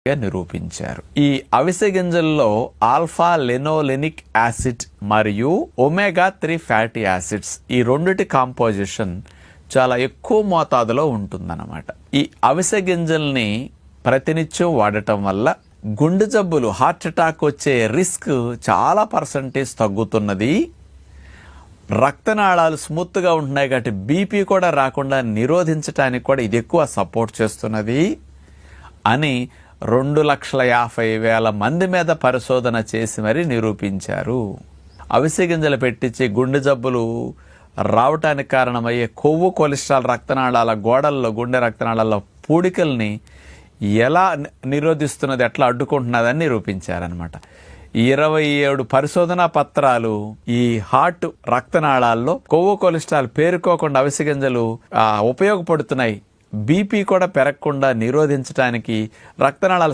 నిరూపించారు. ఈ అవిసె గింజల్లో ఆల్ఫా లెనోలెనిక్ యాసిడ్ మరియు ఒమేగా 3 ఫ్యాటీ యాసిడ్స్ ఈ రెండిటి కాంపోజిషన్ చాలా ఎక్కువ మోతాదులో ఉంటుందన్నమాట. ఈ అవిసె గింజల్ని ప్రతినిత్యం వాడటం వల్ల గుండె జబ్బులు, హార్ట్ అటాక్ వచ్చే రిస్క్ చాలా పర్సెంటేజ్ తగ్గుతున్నది. రక్తనాళాలు స్మూత్గా ఉంటున్నాయి కాబట్టి బీపీ కూడా రాకుండా నిరోధించడానికి కూడా ఇది ఎక్కువ సపోర్ట్ చేస్తున్నది అని 2,50,000 మంది మీద పరిశోధన చేసి మరీ నిరూపించారు. అవిసె గింజలు పెట్టించి గుండె జబ్బులు రావటానికి కారణమయ్యే కొవ్వు, కొలెస్ట్రాల్ రక్తనాళాల గోడల్లో, గుండె రక్తనాళాల పూడికల్ని ఎలా నిరోధిస్తున్నది, ఎట్లా అడ్డుకుంటున్నదని నిరూపించారనమాట. 27 పరిశోధనా పత్రాలు ఈ హార్ట్ రక్తనాళాల్లో కొవ్వు, కొలెస్ట్రాల్ పేరుకోకుండా అవిసె గింజలు ఉపయోగపడుతున్నాయి. బీపీ కూడా పెరగకుండా నిరోధించడానికి, రక్తనాళాల